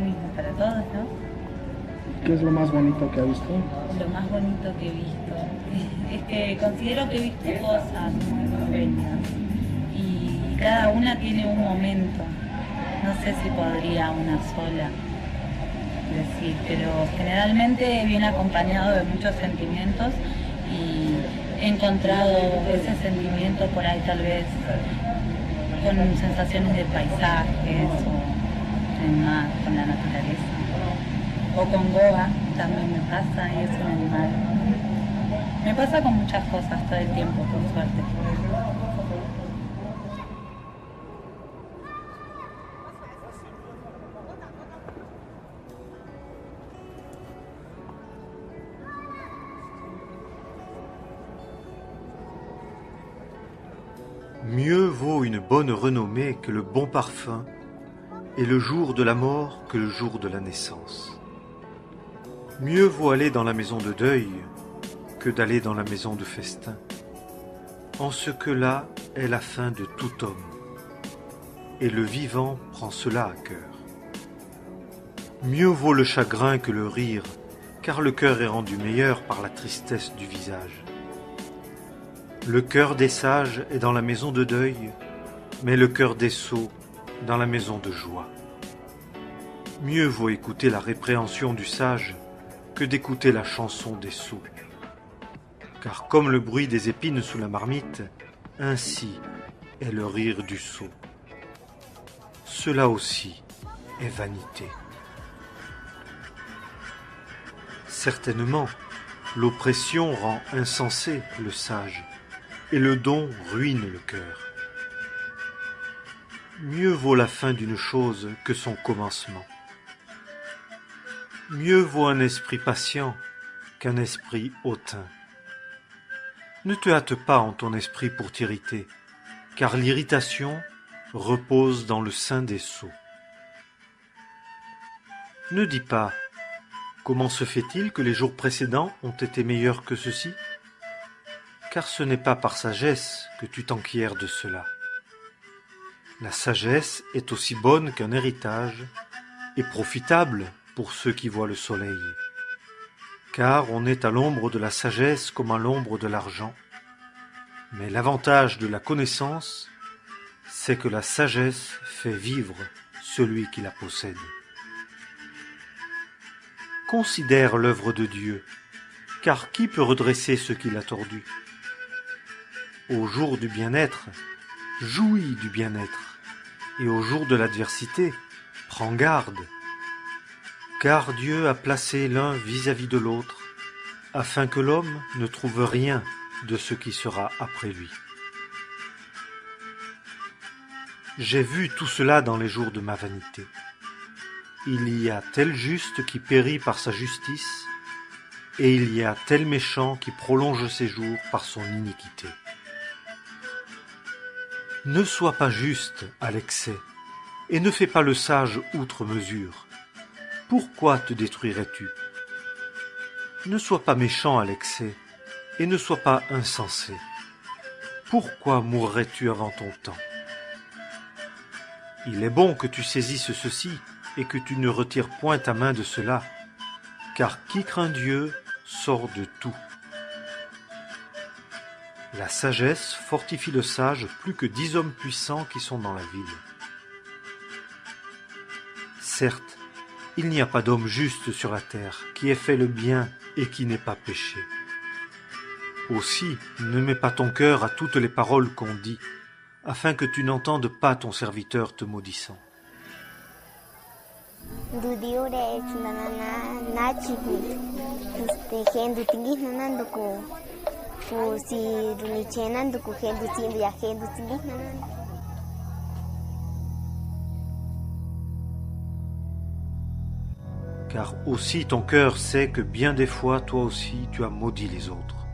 mismo para todos, ¿no? ¿Qué es lo más bonito que ha visto? Lo más bonito que he visto es que considero que he visto cosas muy bellas y cada una tiene un momento. No sé si podría una sola decir, pero generalmente viene acompañado de muchos sentimientos y he encontrado ese sentimiento por ahí tal vez con sensaciones de paisajes o en mar, con la naturaleza. O con Goa también me pasa y es un animal. Me pasa con muchas cosas todo el tiempo, por suerte. Mieux vaut une bonne renommée que le bon parfum, et le jour de la mort que le jour de la naissance. Mieux vaut aller dans la maison de deuil que d'aller dans la maison de festin, en ce que là est la fin de tout homme, et le vivant prend cela à cœur. Mieux vaut le chagrin que le rire, car le cœur est rendu meilleur par la tristesse du visage. Le cœur des sages est dans la maison de deuil, mais le cœur des sots dans la maison de joie. Mieux vaut écouter la répréhension du sage que d'écouter la chanson des sots. Car comme le bruit des épines sous la marmite, ainsi est le rire du sot. Cela aussi est vanité. Certainement, l'oppression rend insensé le sage, et le don ruine le cœur. Mieux vaut la fin d'une chose que son commencement. Mieux vaut un esprit patient qu'un esprit hautain. Ne te hâte pas en ton esprit pour t'irriter, car l'irritation repose dans le sein des sots. Ne dis pas « Comment se fait-il que les jours précédents ont été meilleurs que ceux-ci » car ce n'est pas par sagesse que tu t'enquières de cela. La sagesse est aussi bonne qu'un héritage et profitable pour ceux qui voient le soleil. Car on est à l'ombre de la sagesse comme à l'ombre de l'argent. Mais l'avantage de la connaissance, c'est que la sagesse fait vivre celui qui la possède. Considère l'œuvre de Dieu, car qui peut redresser ce qu'il a tordu ? Au jour du bien-être, jouis du bien-être, et au jour de l'adversité, prends garde. Car Dieu a placé l'un vis-à-vis de l'autre, afin que l'homme ne trouve rien de ce qui sera après lui. J'ai vu tout cela dans les jours de ma vanité. Il y a tel juste qui périt par sa justice, et il y a tel méchant qui prolonge ses jours par son iniquité. Ne sois pas juste à l'excès, et ne fais pas le sage outre mesure. Pourquoi te détruirais-tu? Ne sois pas méchant à l'excès, et ne sois pas insensé. Pourquoi mourrais-tu avant ton temps? Il est bon que tu saisisses ceci, et que tu ne retires point ta main de cela, car qui craint Dieu sort de tout. La sagesse fortifie le sage plus que 10 hommes puissants qui sont dans la ville. Certes, il n'y a pas d'homme juste sur la terre qui ait fait le bien et qui n'ait pas péché. Aussi, ne mets pas ton cœur à toutes les paroles qu'on dit, afin que tu n'entendes pas ton serviteur te maudissant. Car aussi ton cœur sait que bien des fois toi aussi tu as maudit les autres.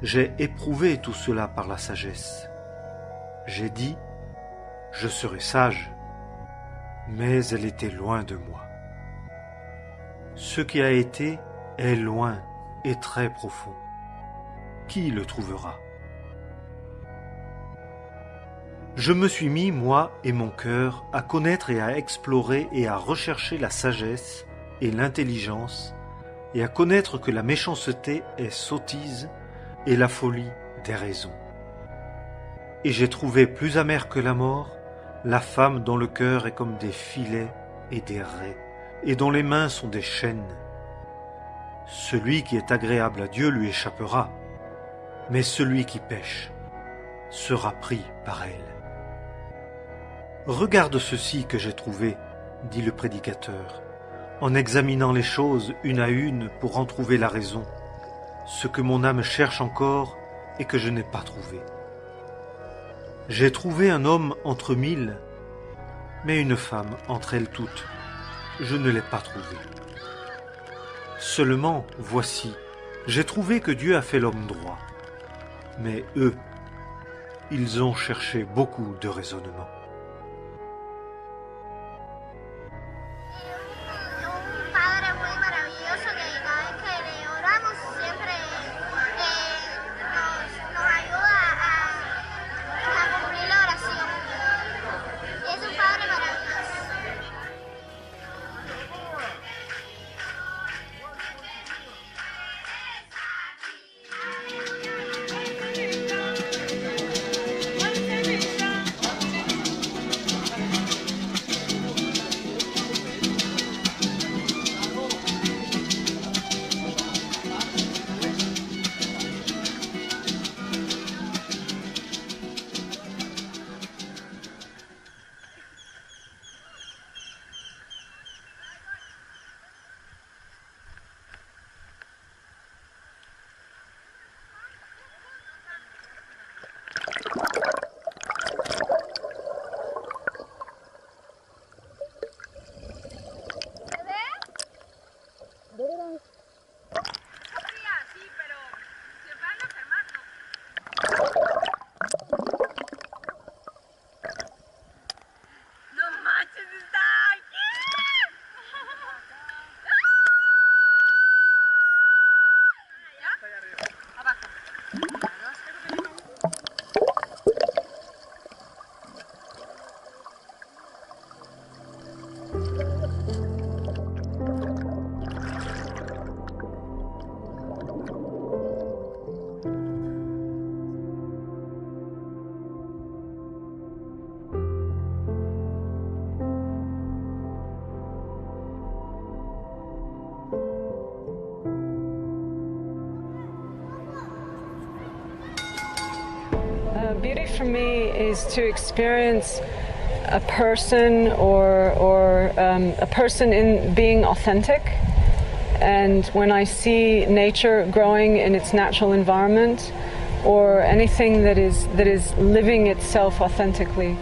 J'ai éprouvé tout cela par la sagesse. J'ai dit, je serai sage, mais elle était loin de moi. Ce qui a été est loin et très profond. Qui le trouvera? Je me suis mis, moi et mon cœur, à connaître et à explorer et à rechercher la sagesse et l'intelligence, et à connaître que la méchanceté est sottise et la folie déraison. Et j'ai trouvé plus amère que la mort la femme dont le cœur est comme des filets et des raies, et dont les mains sont des chaînes. Celui qui est agréable à Dieu lui échappera, mais celui qui pêche sera pris par elle. Regarde ceci que j'ai trouvé, dit le prédicateur, en examinant les choses une à une pour en trouver la raison, ce que mon âme cherche encore et que je n'ai pas trouvé. J'ai trouvé un homme entre 1000, mais une femme entre elles toutes, je ne l'ai pas trouvé. Seulement, voici, j'ai trouvé que Dieu a fait l'homme droit, mais eux, ils ont cherché beaucoup de raisonnement. Beauty for me is to experience a person or a person in being authentic. And when I see nature growing in its natural environment, or anything that is living itself authentically.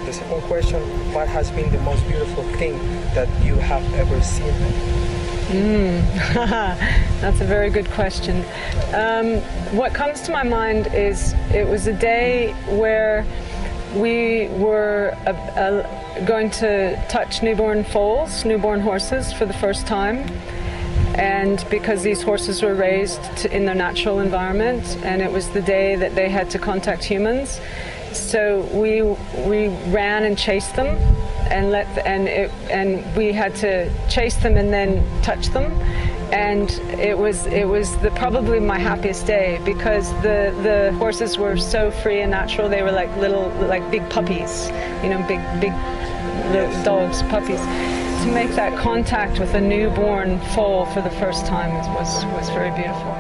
The second question, what has been the most beautiful thing that you have ever seen? That's a very good question. What comes to my mind is it was a day where we were going to touch newborn foals, newborn horses for the first time. And because these horses were raised in their natural environment, and it was the day that they had to contact humans, so we ran and chased them, and we had to chase them and then touch them, and it was probably my happiest day, because the horses were so free and natural. They were like big puppies, you know, big little dogs, puppies. To make that contact with a newborn foal for the first time was very beautiful.